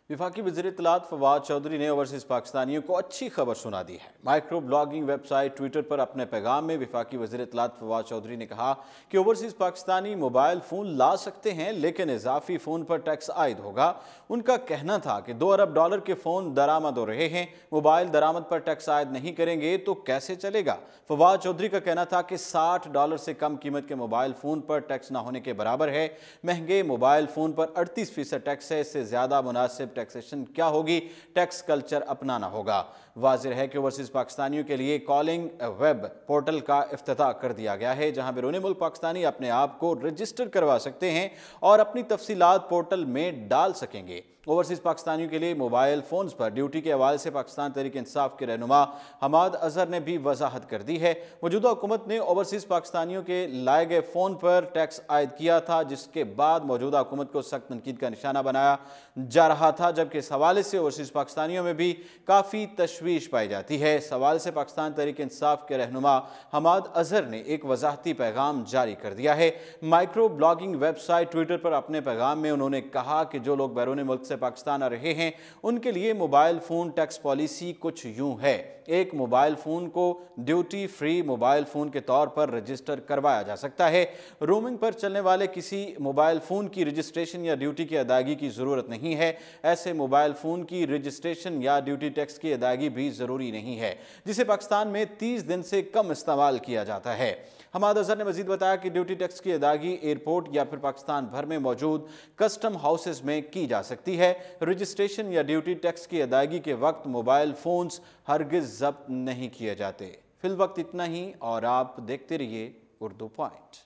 वफाकी वज़ीर इत्तलात फवाद चौधरी ने ओवरसीज़ पाकिस्तानियों को अच्छी खबर सुना दी है। माइक्रो ब्लॉगिंग वेबसाइट ट्विटर पर अपने पैगाम में वफाकी वज़ीर इत्तलात फवाद चौधरी ने कहा कि ओवरसीज़ पाकिस्तानी मोबाइल फ़ोन ला सकते हैं, लेकिन इजाफी फ़ोन पर टैक्स आयद होगा। उनका कहना था कि $2 अरब के फ़ोन दरामद हो रहे हैं, मोबाइल दरामद पर टैक्स आयद नहीं करेंगे तो कैसे चलेगा। फवाद चौधरी का कहना था कि $60 से कम कीमत के मोबाइल फ़ोन पर टैक्स ना होने के बराबर है। महंगे मोबाइल फ़ोन पर 38% टैक्स है, इससे ज़्यादा मुनासिब टैक्सेशन क्या होगी, टैक्स कल्चर अपनाना होगा। वाज़िह है कि ओवरसीज़ पाकिस्तानियों के लिए कॉलिंग वेब पोर्टल का इफ्तिताह कर दिया गया है, जहां बैरून मुल्क पाकिस्तानी अपने आप को रजिस्टर करवा सकते हैं और अपनी तफसीलात पोर्टल में डाल सकेंगे। ओवरसीज़ पाकिस्तानियों के लिए मोबाइल फ़ोन्स पर ड्यूटी के हवाले से पाकिस्तान तहरीक इंसाफ के रहनुमा हमाद अजहर ने भी वजाहत कर दी है। मौजूदा हुकूमत ने ओवरसीज़ पाकिस्तानियों के लाए गए फ़ोन पर टैक्स आयद किया था, जिसके बाद मौजूदा हुकूमत को सख्त तनकीद का निशाना बनाया जा रहा था, जबकि इस हवाले से ओवरसीज़ पाकिस्तानियों में भी काफ़ी तशवीश पाई जाती है। इस हवाले से पाकिस्तान तहरीक इंसाफ के रहनुमा हमाद अजहर ने एक वजाहती पैगाम जारी कर दिया है। माइक्रो ब्लॉगिंग वेबसाइट ट्विटर पर अपने पैगाम में उन्होंने कहा कि जो लोग बैरून मुल्क से पाकिस्तान आ रहे हैं, उनके लिए मोबाइल फ़ोन टैक्स पॉलिसी कुछ यूं है। एक मोबाइल फ़ोन को ड्यूटी फ्री मोबाइल फ़ोन के तौर पर रजिस्टर करवाया जा सकता है। रोमिंग पर चलने वाले किसी मोबाइल फ़ोन की रजिस्ट्रेशन या ड्यूटी की अदायगी की ज़रूरत नहीं है। ऐसे मोबाइल फ़ोन की रजिस्ट्रेशन या ड्यूटी टैक्स की अदायगी भी ज़रूरी नहीं है, जिसे पाकिस्तान में 30 दिन से कम इस्तेमाल किया जाता है। हमाद अजहर ने मज़ीद बताया कि ड्यूटी टैक्स की अदायगी एयरपोर्ट या फिर पाकिस्तान भर में मौजूद कस्टम हाउसेज में की जा सकती है। रजिस्ट्रेशन या ड्यूटी टैक्स की अदायगी के वक्त मोबाइल फ़ोन्स हरगिज़ ज़ब्त नहीं किए जाते। फिल वक्त इतना ही, और आप देखते रहिए उर्दू पॉइंट।